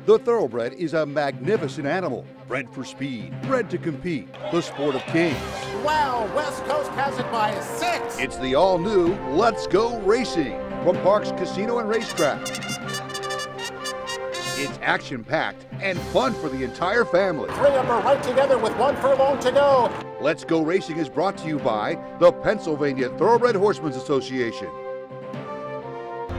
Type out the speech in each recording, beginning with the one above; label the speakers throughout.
Speaker 1: The thoroughbred is a magnificent animal, bred for speed, bred to compete, the sport of kings.
Speaker 2: Wow, West Coast has it by 6.
Speaker 1: It's the all-new Let's Go Racing from Parks Casino and Racetrack. It's action-packed and fun for the entire family.
Speaker 2: 3 of them are right together with 1 furlong to go.
Speaker 1: Let's Go Racing is brought to you by the Pennsylvania Thoroughbred Horsemen's Association.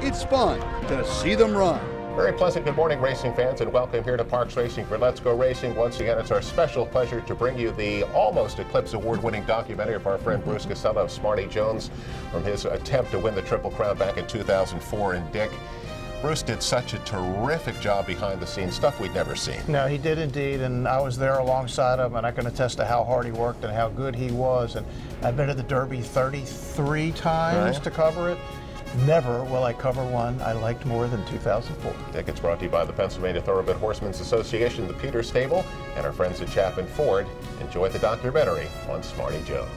Speaker 1: It's fun to see them run.
Speaker 2: Very pleasant good morning, racing fans, and welcome here to Parks Racing for Let's Go Racing. Once again, it's our special pleasure to bring you the almost Eclipse Award-winning documentary of our friend Bruce Casella of Smarty Jones from his attempt to win the Triple Crown back in 2004 in Dick. Bruce did such a terrific job behind the scenes, stuff we'd never seen.
Speaker 3: No, he did indeed, and I was there alongside him, and I can attest to how hard he worked and how good he was. And I've been to the Derby 33 times to cover it. Never will I cover one I liked more than 2004.
Speaker 2: Tickets brought to you by the Pennsylvania Thoroughbred Horsemen's Association, the Peters Stable, and our friends at Chapman Ford. Enjoy the documentary on Smarty Jones.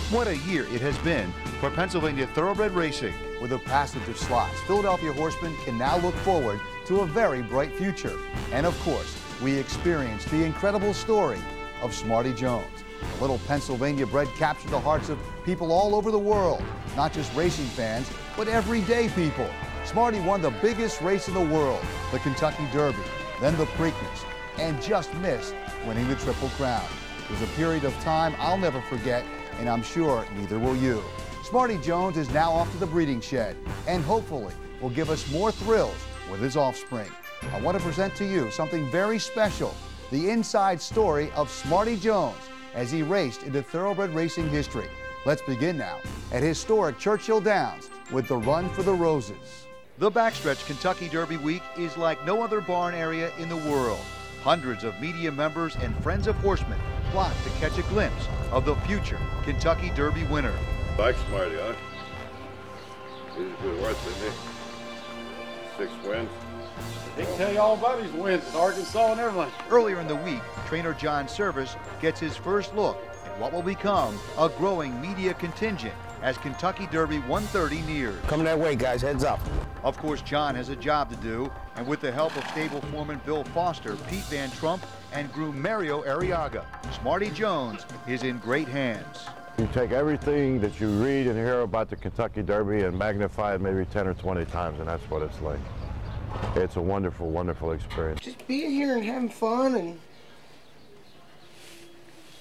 Speaker 1: What a year it has been for Pennsylvania Thoroughbred Racing.
Speaker 4: With the passage of slots, Philadelphia horsemen can now look forward to a very bright future. And of course, we experienced the incredible story of Smarty Jones. The little Pennsylvania bred captured the hearts of people all over the world, not just racing fans, but everyday people. Smarty won the biggest race in the world, the Kentucky Derby, then the Preakness, and just missed winning the Triple Crown. It was a period of time I'll never forget, and I'm sure neither will you. Smarty Jones is now off to the breeding shed, and hopefully will give us more thrills with his offspring. I want to present to you something very special, the inside story of Smarty Jones as he raced into thoroughbred racing history. Let's begin now at historic Churchill Downs with the Run for the Roses. The backstretch Kentucky Derby week is like no other barn area in the world. Hundreds of media members and friends of horsemen flock to catch a glimpse of the future Kentucky Derby winner.
Speaker 5: Like Smarty, huh? He's a good horse, isn't he? 6 wins.
Speaker 6: He can tell you all about his wins in Arkansas and everything.
Speaker 1: Earlier in the week, trainer John Service gets his first look at what will become a growing media contingent as Kentucky Derby 130 nears.
Speaker 7: Coming that way, guys, heads up.
Speaker 1: Of course, John has a job to do, and with the help of stable foreman Bill Foster, Pete Van Trump, and groom Mario Arriaga, Smarty Jones is in great hands.
Speaker 5: You take everything that you read and hear about the Kentucky Derby and magnify it maybe 10 or 20 times, and that's what it's like. It's a wonderful, wonderful experience.
Speaker 7: Just being here and having fun, and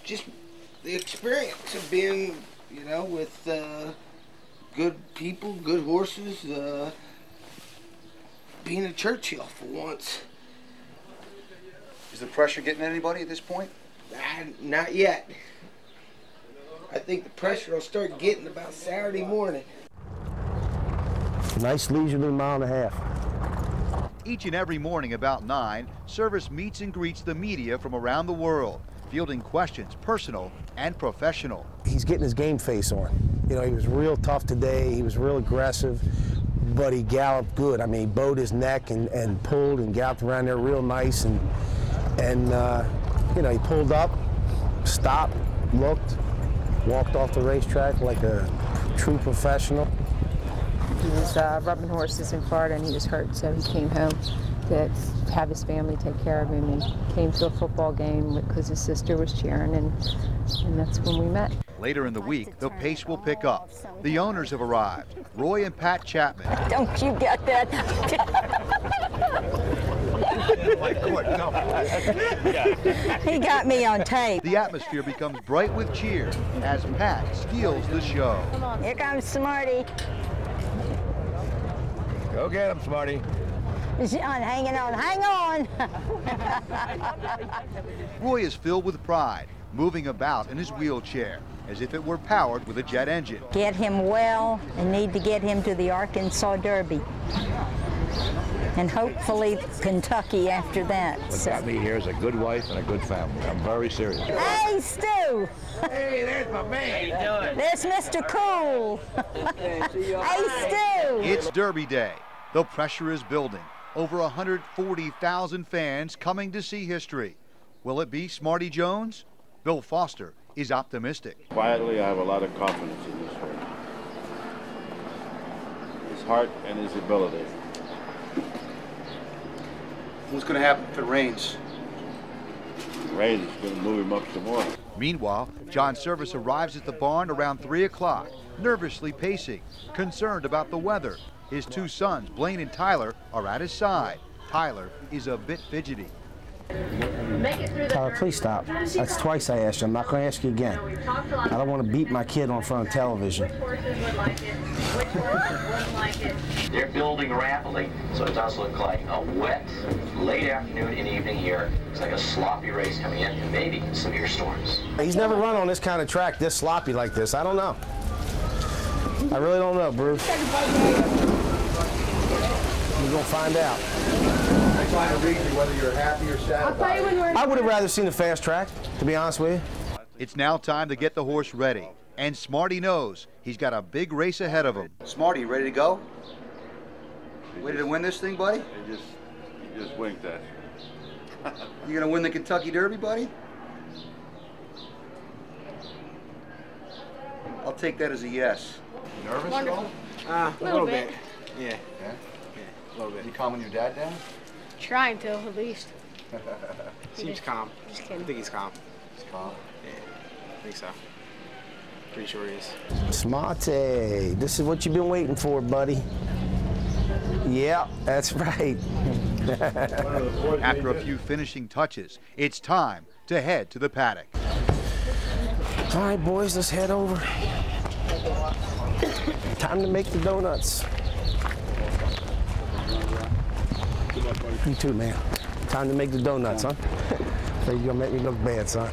Speaker 7: just the experience of being, you know, with good people, good horses, being a Churchill for once.
Speaker 4: Is the pressure getting anybody at this point?
Speaker 7: Not yet. I think the pressure will start getting about Saturday morning. Nice leisurely mile and a half.
Speaker 1: Each and every morning about 9, Service meets and greets the media from around the world, fielding questions personal and professional.
Speaker 7: He's getting his game face on. You know, he was real tough today. He was real aggressive, but he galloped good. I mean, he bowed his neck and pulled and galloped around there real nice. And you know, he pulled up, stopped, looked, walked off the racetrack like a true professional.
Speaker 8: He was rubbing horses in Florida and he was hurt, so he came home to have his family take care of him. He came to a football game because his sister was cheering, and that's when we met.
Speaker 1: Later in the week, the pace will pick up. The owners have arrived, Roy and Pat Chapman.
Speaker 8: Don't you get that? He got me on tape.
Speaker 1: The atmosphere becomes bright with cheer as Pat steals the show.
Speaker 8: Here comes Smarty.
Speaker 5: Go get him, Smarty.
Speaker 8: John, hanging on, hang on.
Speaker 1: Roy is filled with pride, moving about in his wheelchair as if it were powered with a jet engine.
Speaker 8: Get him well and need to get him to the Arkansas Derby. And hopefully Kentucky after that.
Speaker 5: What got me here is a good wife and a good family. I'm very serious.
Speaker 8: Hey, Stu!
Speaker 5: Hey, there's my man. How you doing?
Speaker 8: There's Mr. Cool. Hey, Stu!
Speaker 1: It's Derby Day. The pressure is building. Over 140,000 fans coming to see history. Will it be Smarty Jones? Bill Foster is optimistic.
Speaker 5: Quietly, I have a lot of confidence in this horse. His heart and his ability.
Speaker 4: What's going to happen if it rains?
Speaker 5: Rain is going to move him up some more.
Speaker 1: Meanwhile, John Service arrives at the barn around 3 o'clock, nervously pacing, concerned about the weather. His two sons, Blaine and Tyler, are at his side. Tyler is a bit fidgety.
Speaker 7: Tyler, please stop. That's twice I asked you. I'm not going to ask you again. I don't want to beat my kid on front of television.
Speaker 9: They're building rapidly, so it does look like a wet, late afternoon and evening here. It's like a sloppy race coming in, and maybe severe storms.
Speaker 7: He's never run on this kind of track this sloppy like this. I don't know. I really don't know, Bruce. We're going to find out.
Speaker 4: I'm trying to read you whether you're happy or sad about it.
Speaker 7: I would have rather seen a fast track, to be honest with you.
Speaker 1: It's now time to get the horse ready, and Smarty knows he's got a big race ahead of him.
Speaker 4: Smarty, you ready to go? Ready to win this thing, buddy?
Speaker 5: He just winked at
Speaker 4: You going to win the Kentucky Derby, buddy? I'll take that as a yes. You nervous at all?
Speaker 10: A little bit. Yeah.
Speaker 4: Yeah?
Speaker 10: Yeah, a little bit.
Speaker 4: You calming your dad down?
Speaker 11: Trying to, at least.
Speaker 10: Seems calm.
Speaker 11: Just
Speaker 10: I
Speaker 11: kidding.
Speaker 10: think he's calm.
Speaker 4: He's calm.
Speaker 10: Yeah, I think so. Pretty sure he is.
Speaker 7: Smarty, this is what you've been waiting for, buddy. Yeah, that's right.
Speaker 1: After a few finishing touches, it's time to head to the paddock.
Speaker 7: All right, boys, let's head over. Time to make the donuts. You too, man. Time to make the donuts, huh? You're gonna make me look bad, son.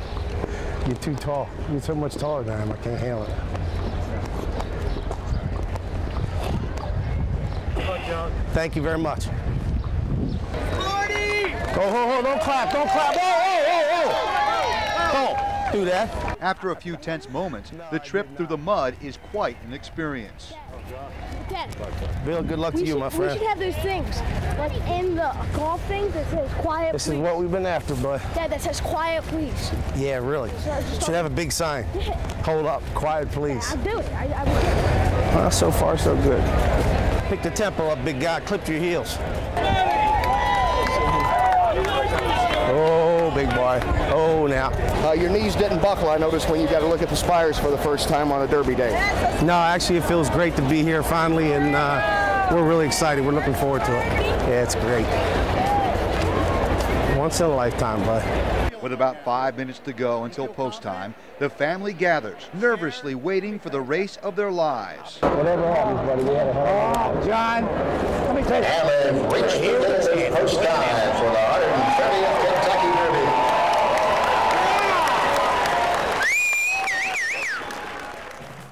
Speaker 7: You're too tall. You're so much taller than I am. I can't handle it. Thank you very much.
Speaker 11: Smarty!
Speaker 7: Oh, don't clap, don't clap. Don't do that.
Speaker 1: After a few tense moments, the trip through the mud is quite an experience.
Speaker 11: Dad,
Speaker 7: Bill, good luck to you, my friend.
Speaker 11: we should have those things, like in the golf thing that says quiet,
Speaker 7: This
Speaker 11: please.
Speaker 7: is what we've been after, bud.
Speaker 11: Dad, that says quiet, please.
Speaker 7: Yeah, really. Should have a big sign. Hold up, quiet, please.
Speaker 11: I'll do it. I will do it.
Speaker 7: Well, so far, so good. Pick the tempo up, big guy. Clip your heels. Oh, big boy. Oh, now.
Speaker 12: Your knees didn't buckle, I noticed, when you got to look at the spires for the first time on a Derby day.
Speaker 7: No, actually, it feels great to be here finally, and we're really excited. We're looking forward to it. Yeah, it's great. Once in a lifetime, bud.
Speaker 1: With about 5 minutes to go until post time, the family gathers, nervously waiting for the race of their lives.
Speaker 7: Whatever happens, buddy, we had a hell of a John, let me take
Speaker 2: And we've reached the post time for the 130th Kentucky Derby.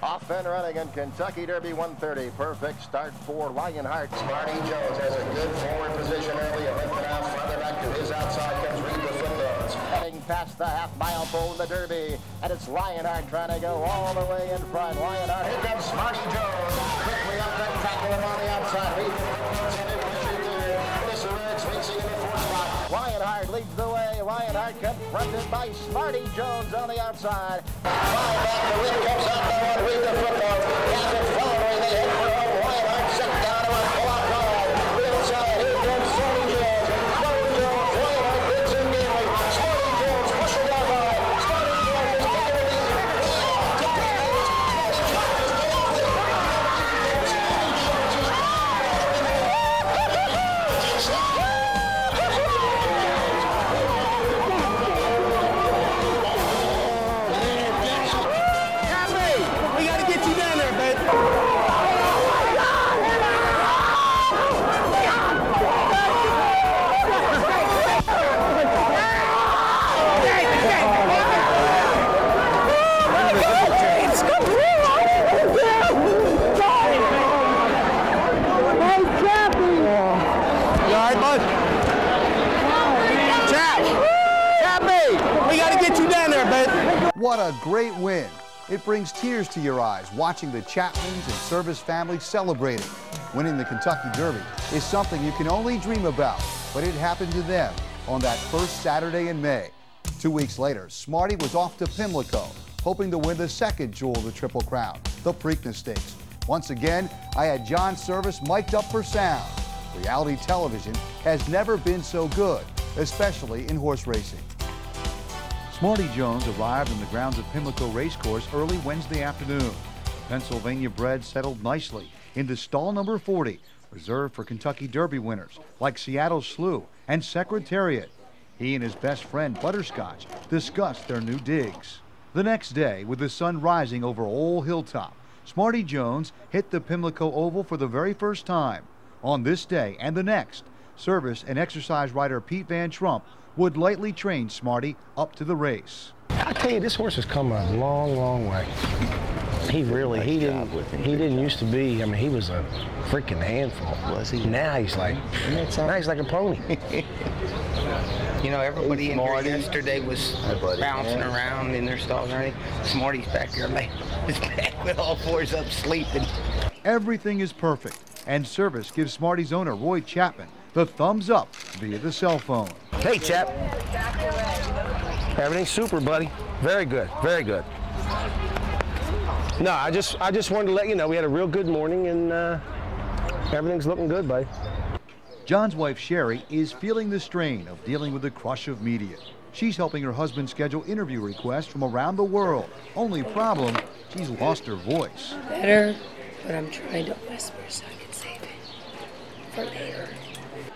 Speaker 2: Off and running in Kentucky Derby 130. Perfect start for Lionheart. Smarty Jones has a good forward position early. A left out farther back to his outside comes Reed the Footnotes. Heading past the half-mile pole in the Derby. And it's Lionheart trying to go all the way in front. Lionheart. Here comes Smarty Jones. Quickly up and tackle him on the outside. Reed the Footnotes in it. Racing in the fourth spot. Lionheart leads the way. Lionheart confronted by Smarty Jones on the outside. Flying back, the wind comes out the one. Reed the Footnotes. Has it following. They head for home. Lionheart set down to a pull-out ride. The inside. Here comes Smarty Jones. Smarty Jones. Lionheart bids in gaily. Smarty Jones pushing down by. Smarty Jones is taking the lead.
Speaker 7: We got to get you down there, babe. You all right, bud? Chappie, we got to get you down there, babe.
Speaker 4: What a great win. It brings tears to your eyes watching the Chapmans and Service family celebrating. Winning the Kentucky Derby is something you can only dream about, but it happened to them on that first Saturday in May. 2 weeks later, Smarty was off to Pimlico, hoping to win the second jewel of the Triple Crown, the Preakness Stakes. Once again, I had John Service mic'd up for sound. Reality television has never been so good, especially in horse racing.
Speaker 1: Smarty Jones arrived on the grounds of Pimlico Racecourse early Wednesday afternoon. Pennsylvania bred settled nicely into stall number 40, reserved for Kentucky Derby winners like Seattle Slew and Secretariat. He and his best friend Butterscotch discussed their new digs. The next day, with the sun rising over Old Hilltop, Smarty Jones hit the Pimlico Oval for the very first time. On this day and the next, service and exercise rider Pete Van Trump would lightly train Smarty up to the race.
Speaker 7: I tell you, this horse has come a long, long way. He didn't used to be, I mean, he was a freaking handful. Was he? Now he's like a pony.
Speaker 13: You know, everybody in here yesterday was bouncing around in their stalls and everything. Smarty's back there laying his back with all fours up sleeping.
Speaker 1: Everything is perfect, and service gives Smarty's owner, Roy Chapman, the thumbs up via the cell phone.
Speaker 7: Hey, Chap. Everything's super, buddy. Very good, very good. No, I just wanted to let you know we had a real good morning, and everything's looking good, buddy.
Speaker 1: John's wife, Sherry, is feeling the strain of dealing with the crush of media. She's helping her husband schedule interview requests from around the world. Only problem, she's lost her voice.
Speaker 14: Better, but I'm trying to whisper so I can save it for later.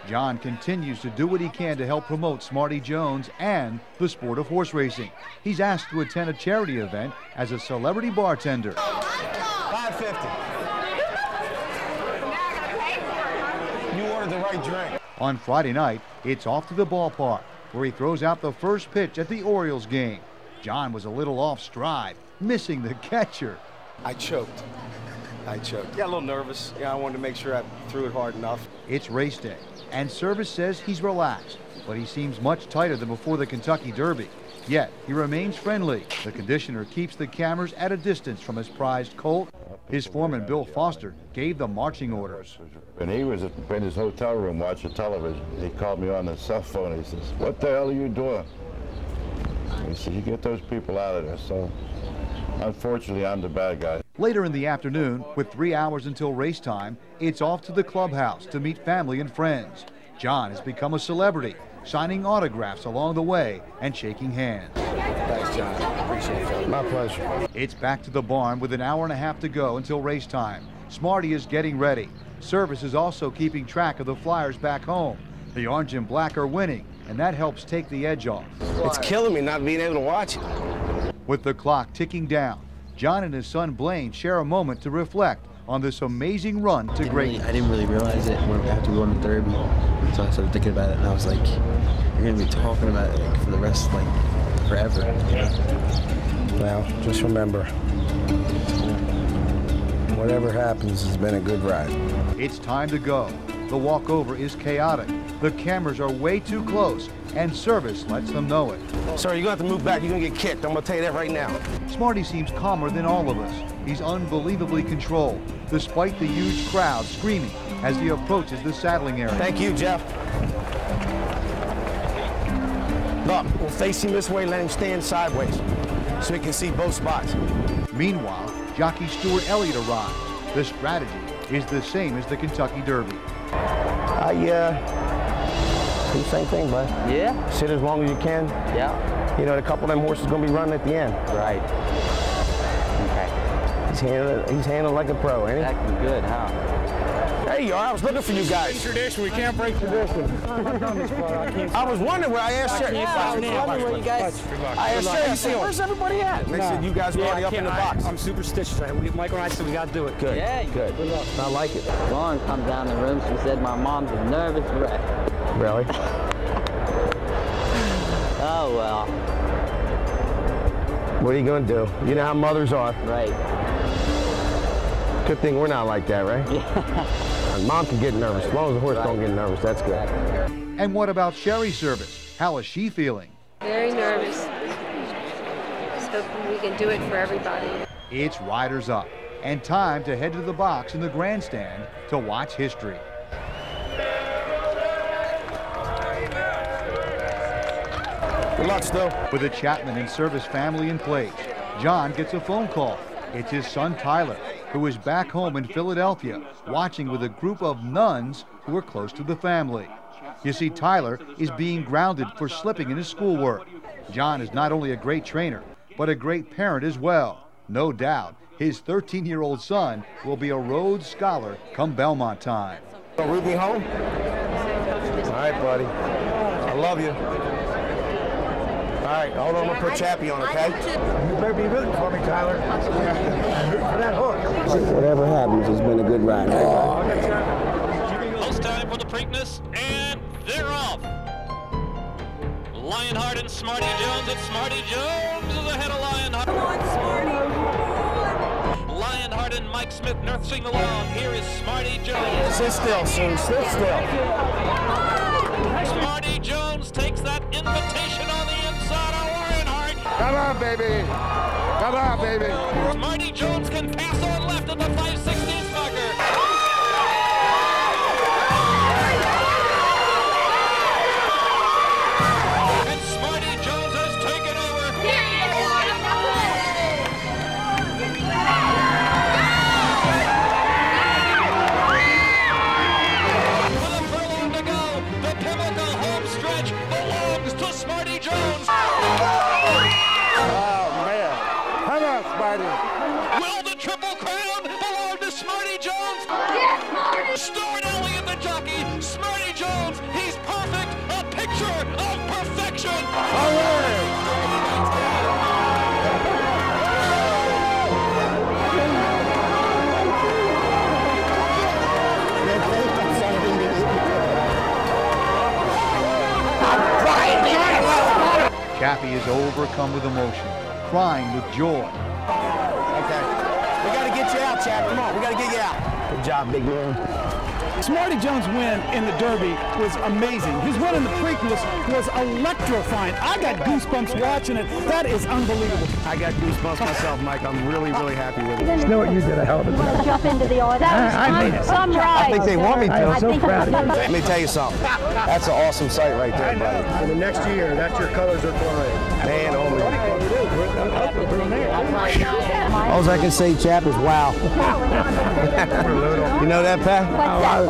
Speaker 1: John continues to do what he can to help promote Smarty Jones and the sport of horse racing. He's asked to attend a charity event as a celebrity bartender.
Speaker 7: $5.50. You ordered the right drink.
Speaker 1: On Friday night, it's off to the ballpark, where he throws out the first pitch at the Orioles game. John was a little off stride, missing the catcher.
Speaker 15: I choked. Got a little nervous. I wanted to make sure I threw it hard enough.
Speaker 1: It's race day, and service says he's relaxed, but he seems much tighter than before the Kentucky Derby. Yet, he remains friendly. The conditioner keeps the cameras at a distance from his prized colt. His foreman, Bill Foster, gave the marching orders.
Speaker 5: When he was in his hotel room watching television, he called me on the cell phone. He says, "What the hell are you doing?" He said, "You get those people out of there." So, unfortunately, I'm the bad guy.
Speaker 1: Later in the afternoon, with 3 hours until race time, it's off to the clubhouse to meet family and friends. John has become a celebrity, signing autographs along the way and shaking hands.
Speaker 15: Thanks, John. Appreciate it.
Speaker 7: My pleasure.
Speaker 1: It's back to the barn with an hour and a half to go until race time. Smarty is getting ready. Service is also keeping track of the flyers back home. The orange and black are winning, and that helps take the edge off.
Speaker 7: It's killing me not being able to watch it.
Speaker 1: With the clock ticking down, John and his son Blaine share a moment to reflect on this amazing run to greatness.
Speaker 16: I didn't really realize it after we won the Derby, so I started thinking about it, and I was like, you're going to be talking about it like, for the rest, like, forever. You know?
Speaker 7: Well, just remember, whatever happens, it's been a good ride.
Speaker 1: It's time to go. The walkover is chaotic. The cameras are way too close, and service lets them know it.
Speaker 7: Sir, you're going to have to move back. You're going to get kicked. I'm going to tell you that right now.
Speaker 1: Smarty seems calmer than all of us. He's unbelievably controlled, despite the huge crowd screaming as he approaches the saddling area.
Speaker 7: Thank you, Jeff. Look, we'll face him this way, let him stand sideways, so he can see both spots.
Speaker 1: Meanwhile, jockey Stuart Elliott arrives. The strategy is the same as the Kentucky Derby.
Speaker 7: Do the same thing, bud.
Speaker 13: Yeah?
Speaker 7: Sit as long as you can.
Speaker 13: Yeah.
Speaker 7: You know, a couple of them horses going to be running at the end.
Speaker 13: Right. Okay.
Speaker 7: He's handling like a pro, ain't he?
Speaker 13: Exactly good, huh?
Speaker 7: There you are. I was looking for you guys.
Speaker 6: Tradition, we can't break tradition.
Speaker 7: I was wondering where I asked Sherry.
Speaker 13: I was wondering where you guys...
Speaker 7: I asked Sherry, I said, where's everybody at? They said, you guys were already up in the box.
Speaker 6: I'm superstitious. Michael and I said we got to do it.
Speaker 7: Good.
Speaker 13: Yeah,
Speaker 7: good. I like it.
Speaker 13: Lauren comes down the room. She said my mom's a nervous wreck.
Speaker 7: Really?
Speaker 13: Oh, well.
Speaker 7: What are you going to do? You know how mothers are.
Speaker 13: Right.
Speaker 7: Good thing we're not like that, right?
Speaker 13: Yeah.
Speaker 7: Mom can get nervous. As long as the horse don't get nervous, that's good.
Speaker 1: And what about Sherry's service? How is she feeling?
Speaker 14: Very nervous. Just hoping we can do it for everybody.
Speaker 1: It's riders up, and time to head to the box in the grandstand to watch history.
Speaker 7: Good luck, Stu.
Speaker 1: With the Chapman and service family in place, John gets a phone call. It's his son Tyler. who is back home in Philadelphia, watching with a group of nuns who are close to the family. You see, Tyler is being grounded for slipping in his schoolwork. John is not only a great trainer, but a great parent as well. No doubt, his 13-year-old son will be a Rhodes Scholar come Belmont time.
Speaker 7: Root me home? All right, buddy. I love you. All right, hold on, I'm going to put Chappie on, okay?
Speaker 17: You better be rooting for me, Tyler. For that hook.
Speaker 7: Whatever happens, it's been a good ride.
Speaker 18: Post time for the Preakness, and they're off. Lionheart and Smarty Jones, and Smarty Jones is ahead of Lionheart. Come on, Smarty. Lionheart and Mike Smith nursing along. Here is Smarty Jones.
Speaker 7: Sit still, Sue. Sit still.
Speaker 18: Smarty Jones takes that invitation on the inside of Lionheart.
Speaker 17: Come on, baby. Come on, baby.
Speaker 18: Smarty Jones can pass on left at the 5/16 marker. And Smarty Jones has taken over. With a furlong to go, the pivotal home stretch belongs to Smarty Jones. Will the Triple Crown belong to Smarty Jones? Yes, Smarty! Stuart Elliott, the jockey. Smarty Jones, he's perfect. A picture of perfection. All right.
Speaker 1: Chappie is overcome with emotion, crying with joy.
Speaker 7: We got to get you out, Chap. Come on, we got to get you out. Good job, big man.
Speaker 19: Smarty Jones' win in the Derby was amazing. His win in the Preakness was electrifying. I got goosebumps watching it. That is unbelievable.
Speaker 7: I got goosebumps myself, Mike. I'm really, really happy with it.
Speaker 17: You know what, you did a hell of a job.
Speaker 11: Jump into the audience. That was some ride.
Speaker 7: I think they want me to.
Speaker 17: I'm so proud of you.
Speaker 7: Let me tell you something. That's an awesome sight right there, buddy.
Speaker 17: In the next year, that's your colors are flying.
Speaker 7: Man, oh man. All I can say, Chap, is wow. You know that, Pat?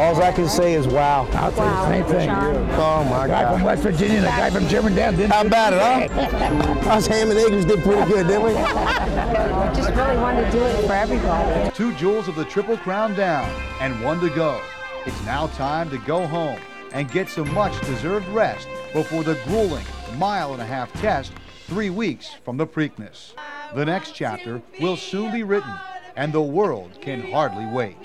Speaker 7: All I can say is wow.
Speaker 17: I'll say the same thing.
Speaker 7: Oh my God.
Speaker 17: A guy from West Virginia and a guy from Germantown didn't.
Speaker 7: How about it, huh? Us ham and eggers did pretty good, didn't we?
Speaker 8: We just really wanted to do it for everybody.
Speaker 1: 2 jewels of the Triple Crown down and 1 to go. It's now time to go home and get some much-deserved rest before the grueling 1.5-mile test 3 weeks from the Preakness. The next chapter will soon be written, and the world can hardly wait.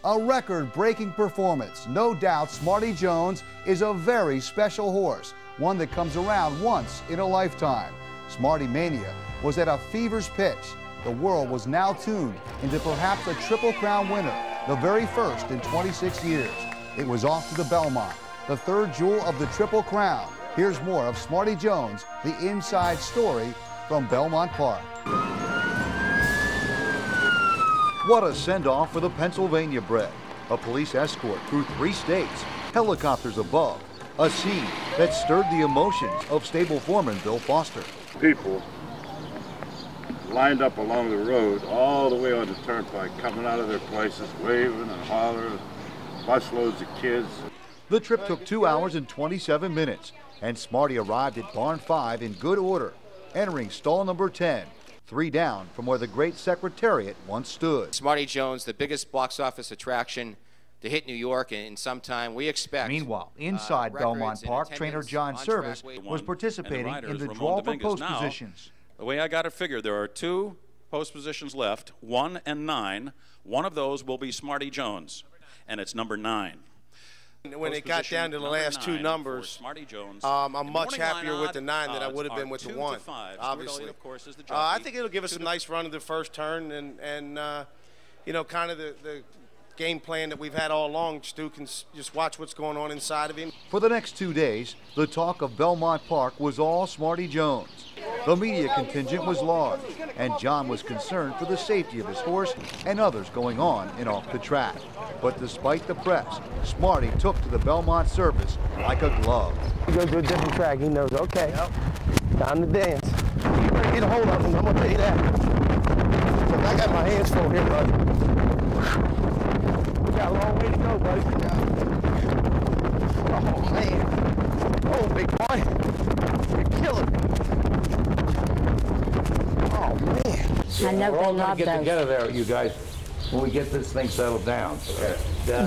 Speaker 4: A record-breaking performance. No doubt Smarty Jones is a very special horse, one that comes around once in a lifetime. Smarty Mania was at a fever's pitch. The world was now tuned into perhaps a Triple Crown winner, the very first in 26 years. It was off to the Belmont, the 3rd jewel of the Triple Crown. Here's more of Smarty Jones, the inside story from Belmont Park.
Speaker 1: What a send-off for the Pennsylvania bred. A police escort through 3 states, helicopters above, a scene that stirred the emotions of stable foreman Bill Foster.
Speaker 6: People lined up along the road all the way on the turnpike, coming out of their places, waving and hollering, busloads of kids.
Speaker 1: The trip took 2 hours and 27 minutes, and Smarty arrived at Barn 5 in good order, entering stall number 10. 3 down from where the great Secretariat once stood.
Speaker 20: Smarty Jones, the biggest box office attraction to hit New York in some time. We expect.
Speaker 1: Meanwhile, inside Belmont Park, trainer John Service was participating in the draw for post positions.
Speaker 21: The way I got it figured, there are 2 post positions left, 1 and 9. One of those will be Smarty Jones, and it's number 9.
Speaker 7: When it got down to the last 2 numbers, I'm much happier with the 9 than I would have been with the 1, obviously. I think it'll give us a nice run of the first turn, and you know, kind of the game plan that we've had all along. Stu can just watch what's going on inside of him.
Speaker 1: For the next 2 days, the talk of Belmont Park was all Smarty Jones. The media contingent was large, and John was concerned for the safety of his horse and others going on and off the track. But despite the press, Smarty took to the Belmont surface like a glove.
Speaker 7: He goes to a different track. He knows, okay, time to dance. You better get a hold of him, I'm going to tell you that. Look, I got my hands full here, buddy. We got a long way to go, buddy. Oh, man. Oh, big boy. You're killing me. Oh, man.
Speaker 3: I know
Speaker 22: We're
Speaker 3: they
Speaker 22: all gonna
Speaker 3: love
Speaker 22: get
Speaker 3: those.
Speaker 22: together there, you guys, when we get this thing settled down.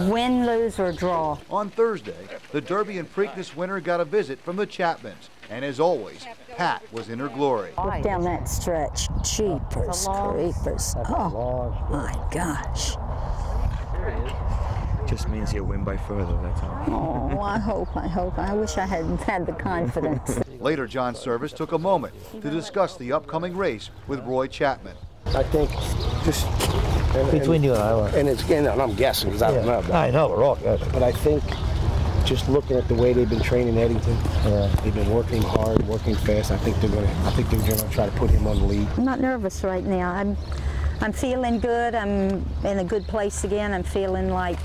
Speaker 3: Win, lose, or draw.
Speaker 1: On Thursday, the Derby and Preakness winner got a visit from the Chapmans. And as always, Pat was in her glory.
Speaker 3: Look down that stretch. Jeepers, creepers. Oh, my gosh.
Speaker 16: Just means you'll win by further, that's all.
Speaker 3: Oh, I hope. I wish I hadn't had the confidence.
Speaker 1: Later, John Service took a moment to discuss the upcoming race with Roy Chapman.
Speaker 7: I think just...
Speaker 17: Between you and I.
Speaker 7: And it's, and I'm guessing because I don't know.
Speaker 17: I know, we're all guessing.
Speaker 7: But I think just looking at the way they've been training Eddington, they've been working hard, working fast. I think they're gonna try to put him on the lead.
Speaker 3: I'm not nervous right now. I'm feeling good. I'm in a good place again. I'm feeling like,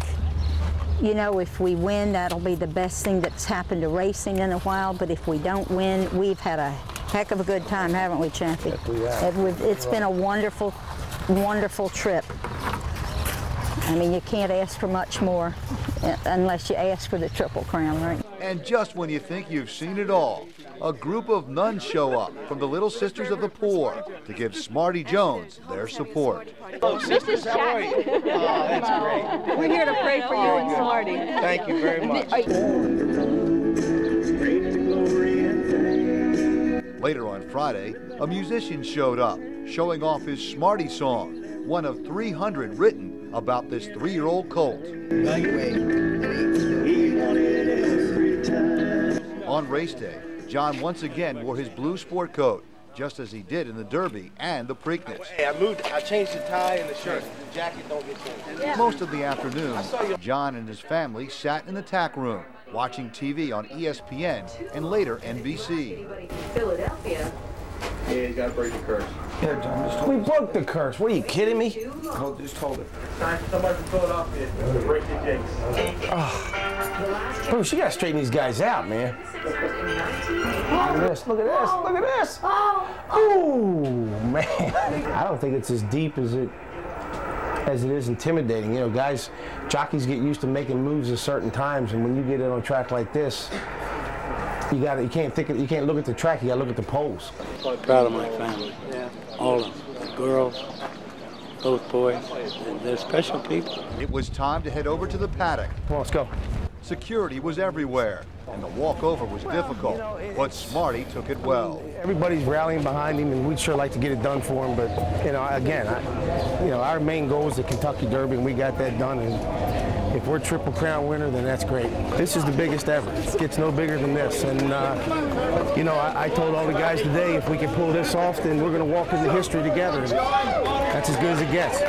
Speaker 3: you know, if we win, that'll be the best thing that's happened to racing in a while. But if we don't win, we've had a heck of a good time, haven't we, Chappie?
Speaker 7: Yes, we have.
Speaker 3: It's been a wonderful, wonderful trip. I mean, you can't ask for much more unless you ask for the Triple Crown, right?
Speaker 1: And just when you think you've seen it all, a group of nuns show up from the Little Sisters of the Poor to give Smarty Jones their support.
Speaker 23: Oh, sisters, how are you? Oh, that's great. We're here to pray for you and Smarty.
Speaker 7: Thank you very much.
Speaker 1: Later on Friday, a musician showed up, showing off his Smarty song, one of 300 written about this 3-year-old colt. On race day, John once again wore his blue sport coat, just as he did in the Derby and the Preakness.
Speaker 7: Hey, I changed the tie and the shirt. The jacket don't get changed.
Speaker 1: Most of the afternoon, John and his family sat in the tack room, watching TV on ESPN and later NBC.
Speaker 23: Philadelphia.
Speaker 22: Yeah, you gotta break the curse.
Speaker 7: Yeah, John, just we broke the curse. What are you kidding me?
Speaker 22: Just hold it.
Speaker 17: Somebody from Philadelphia to break the jinx.
Speaker 7: Bruce, you gotta straighten these guys out, man. Look at this, look at this, look at this. Oh, man. I don't think it's as deep as it is intimidating. You know, guys, jockeys get used to making moves at certain times, and when you get in on a track like this, you can't look at the track, you gotta look at the poles.
Speaker 24: I'm proud of my family. All of them. The girls, both boys, and they're special people.
Speaker 1: It was time to head over to the paddock.
Speaker 7: Come on, let's go.
Speaker 1: Security was everywhere, and the walkover was difficult, but Smarty took it well.
Speaker 7: Everybody's rallying behind him, and we'd sure like to get it done for him, but, you know, again, our main goal is the Kentucky Derby, and we got that done, and if we're Triple Crown winner, then that's great. This is the biggest ever. It gets no bigger than this, and, you know, I told all the guys today, if we can pull this off, then we're going to walk into history together, and that's as good as it gets.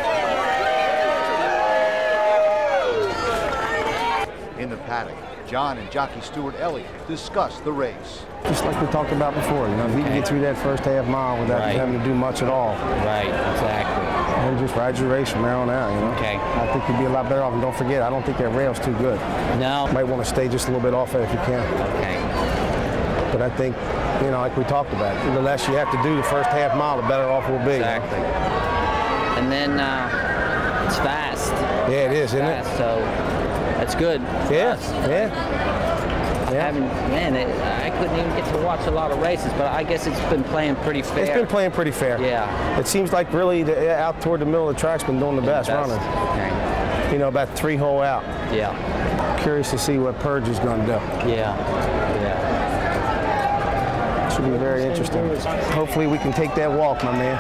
Speaker 1: In the paddock, John and jockey Stuart Elliott discussed the race.
Speaker 7: Just like we talked about before, you know, if you can get through that first half mile without having to do much at all.
Speaker 13: Right, exactly.
Speaker 7: And just ride your race from there on out, you know.
Speaker 13: Okay.
Speaker 7: I think you'd be a lot better off. And don't forget, I don't think that rail's too good.
Speaker 13: No.
Speaker 7: You might want to stay just a little bit off it if you can.
Speaker 13: Okay.
Speaker 7: But I think, you know, like we talked about, the less you have to do the first half mile, the better off we'll be.
Speaker 13: Exactly.
Speaker 7: You know?
Speaker 13: And then it's fast.
Speaker 7: Yeah, it is, isn't it?
Speaker 13: So that's good.
Speaker 7: Yes, yeah.
Speaker 13: I couldn't even get to watch a lot of races, but I guess it's been playing pretty fair.
Speaker 7: It's been playing pretty fair.
Speaker 13: Yeah.
Speaker 7: It seems like really out toward the middle of the track's been doing the best running.
Speaker 13: Okay.
Speaker 7: You know, about 3 hole out.
Speaker 13: Yeah.
Speaker 7: Curious to see what Purge is going to do.
Speaker 13: Yeah.
Speaker 7: Should be very interesting. Hopefully we can take that walk, my man.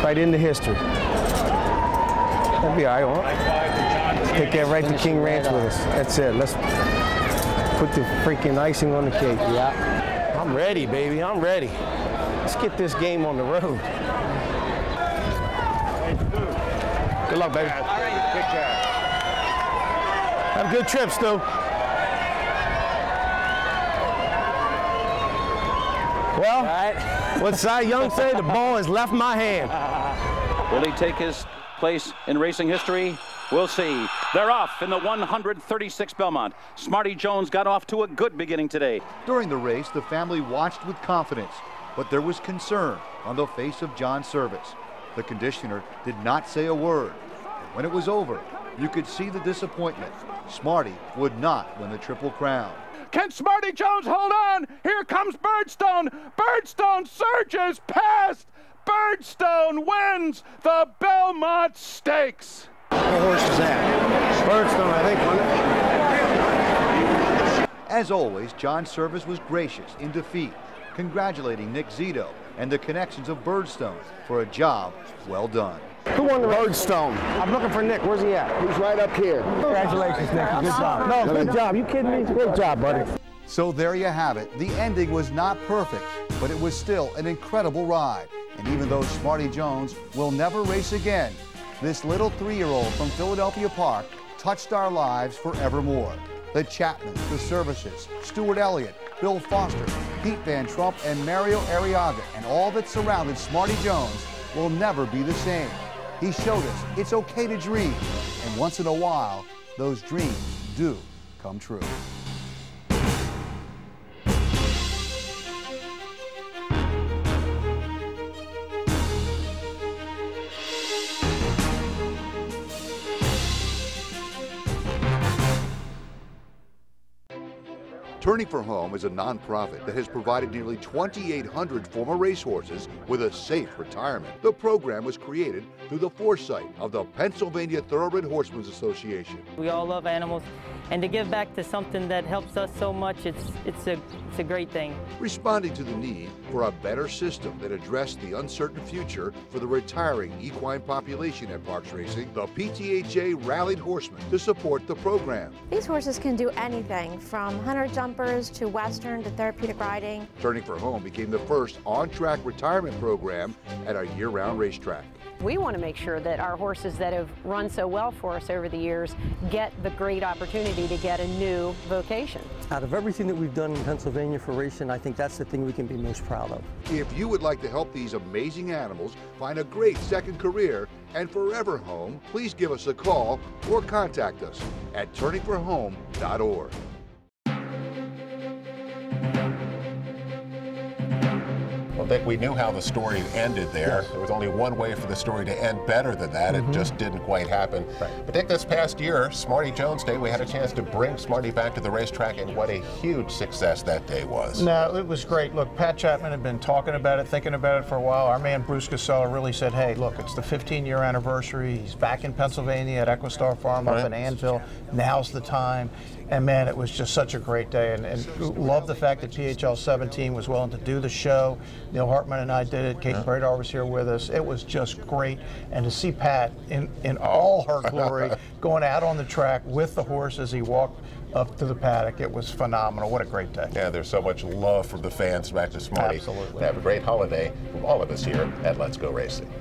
Speaker 7: Right into history. That'll be all right, won't it? Take that right to King Ranch with us. That's it. Let's put the freaking icing on the cake.
Speaker 13: Yeah.
Speaker 7: I'm ready, baby. I'm ready. Let's get this game on the road. Good luck, baby.
Speaker 22: Good job.
Speaker 7: Have a good trip, Stu. Well, what Cy Young say? The ball has left my hand.
Speaker 21: Will he take his place in racing history? We'll see. They're off in the 136 Belmont. Smarty Jones got off to a good beginning today.
Speaker 1: During the race, the family watched with confidence. but there was concern on the face of John Service. The conditioner did not say a word. And when it was over, you could see the disappointment. Smarty would not win the Triple Crown.
Speaker 2: Can Smarty Jones hold on? Here comes Birdstone. Birdstone surges past. Birdstone wins the Belmont Stakes.
Speaker 7: What horse is that? Birdstone, I think, wasn't it?
Speaker 1: As always, John Service was gracious in defeat, congratulating Nick Zito and the connections of Birdstone for a job well done.
Speaker 7: Who won the Birdstone? I'm looking for Nick. Where's he at? He's right up here. Congratulations, Nick. Good job. No, good job. You kidding me? Great job, buddy.
Speaker 4: So there you have it. The ending was not perfect, but it was still an incredible ride. And even though Smarty Jones will never race again, this little 3-year-old from Philadelphia Park touched our lives forevermore. The Chapmans, the Services, Stuart Elliott, Bill Foster, Pete Van Trump, and Mario Arriaga, and all that surrounded Smarty Jones will never be the same. He showed us it's okay to dream, and once in a while, those dreams do come true.
Speaker 1: Turning for Home is a nonprofit that has provided nearly 2,800 former racehorses with a safe retirement. The program was created through the foresight of the Pennsylvania Thoroughbred Horsemen's Association.
Speaker 9: We all love animals, and to give back to something that helps us so much, it's a great thing.
Speaker 1: Responding to the need for a better system that addressed the uncertain future for the retiring equine population at Parks Racing, the PTHA rallied horsemen to support the program.
Speaker 10: These horses can do anything from hunter jumpers to western to therapeutic riding.
Speaker 1: Turning for Home became the first on-track retirement program at a year-round racetrack.
Speaker 12: We want to make sure that our horses that have run so well for us over the years get the great opportunity to get a new vocation.
Speaker 25: Out of everything that we've done in Pennsylvania for racing, I think that's the thing we can be most proud of.
Speaker 1: If you would like to help these amazing animals find a great second career and forever home, please give us a call or contact us at turningforhome.org.
Speaker 26: Well, Dick, we knew how the story ended there. Yes. There was only one way for the story to end better than that. It just didn't quite happen. Right. But Dick, this past year, Smarty Jones Day, we had a chance to bring Smarty back to the racetrack, and what a huge success that day was.
Speaker 22: No, it was great. Look, Pat Chapman had been talking about it, thinking about it for a while. Our man Bruce Casella really said, hey, look, it's the 15-year anniversary. He's back in Pennsylvania at Equistar Farm up in Annville. Now's the time. And man, it was just such a great day, and love the fact that PHL 17 was willing to do the show. Neil Hartman and I did it. Kate Bradar was here with us. It was just great, and to see Pat in all her glory going out on the track with the horse as he walked up to the paddock, it was phenomenal. What a great day.
Speaker 26: Yeah, there's so much love from the fans back to Smarty.
Speaker 22: Absolutely.
Speaker 26: Have a great holiday from all of us here at Let's Go Racing.